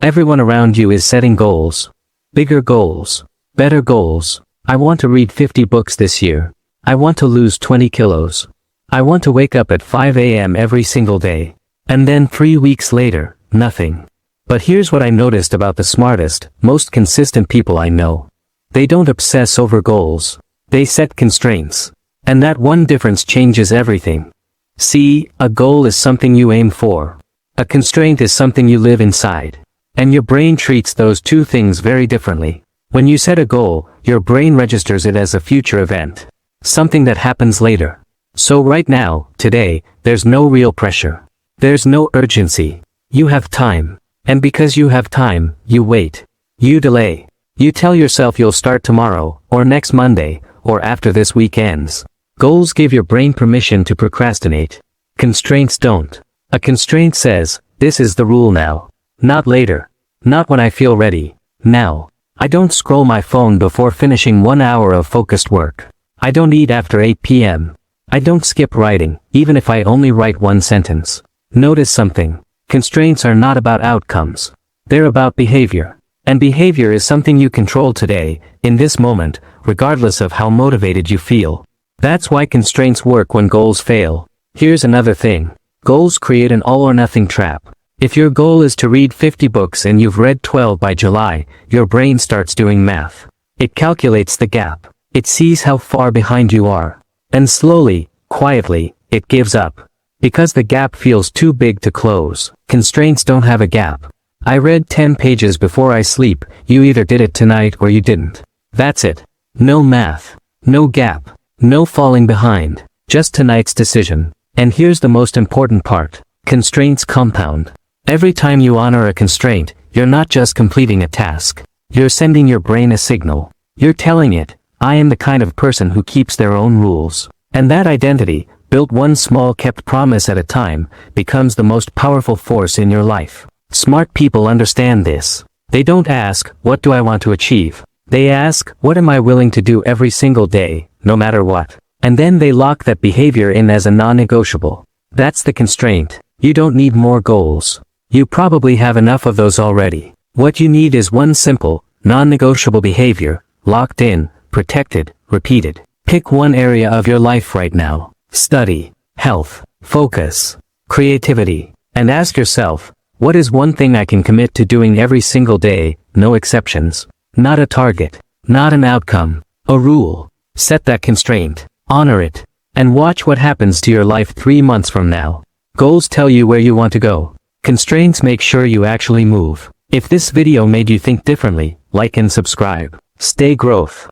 Everyone around you is setting goals. Bigger goals. Better goals. I want to read 50 books this year. I want to lose 20 kilos. I want to wake up at 5 a.m. every single day. And then 3 weeks later, nothing. But here's what I noticed about the smartest, most consistent people I know. They don't obsess over goals. They set constraints. And that one difference changes everything. See, a goal is something you aim for. A constraint is something you live inside. And your brain treats those two things very differently. When you set a goal, your brain registers it as a future event. Something that happens later. So right now, today, there's no real pressure. There's no urgency. You have time. And because you have time, you wait. You delay. You tell yourself you'll start tomorrow, or next Monday, or after this week ends. Goals give your brain permission to procrastinate. Constraints don't. A constraint says, this is the rule now. Not later. Not when I feel ready. Now. I don't scroll my phone before finishing 1 hour of focused work. I don't eat after 8 p.m. I don't skip writing, even if I only write one sentence. Notice something. Constraints are not about outcomes. They're about behavior. And behavior is something you control today, in this moment, regardless of how motivated you feel. That's why constraints work when goals fail. Here's another thing. Goals create an all-or-nothing trap. If your goal is to read 50 books and you've read 12 by July, your brain starts doing math. It calculates the gap. It sees how far behind you are. And slowly, quietly, it gives up. Because the gap feels too big to close. Constraints don't have a gap. I read 10 pages before I sleep. You either did it tonight or you didn't. That's it. No math. No gap. No falling behind. Just tonight's decision. And here's the most important part. Constraints compound. Every time you honor a constraint, you're not just completing a task. You're sending your brain a signal. You're telling it, I am the kind of person who keeps their own rules. And that identity, built one small kept promise at a time, becomes the most powerful force in your life. Smart people understand this. They don't ask, what do I want to achieve? They ask, what am I willing to do every single day, no matter what? And then they lock that behavior in as a non-negotiable. That's the constraint. You don't need more goals. You probably have enough of those already. What you need is one simple, non-negotiable behavior, locked in, protected, repeated. Pick one area of your life right now. Study, health, focus, creativity, and ask yourself, what is one thing I can commit to doing every single day, no exceptions? Not a target, not an outcome, a rule. Set that constraint, honor it, and watch what happens to your life 3 months from now. Goals tell you where you want to go. Constraints make sure you actually move. If this video made you think differently, like and subscribe. Stay growth.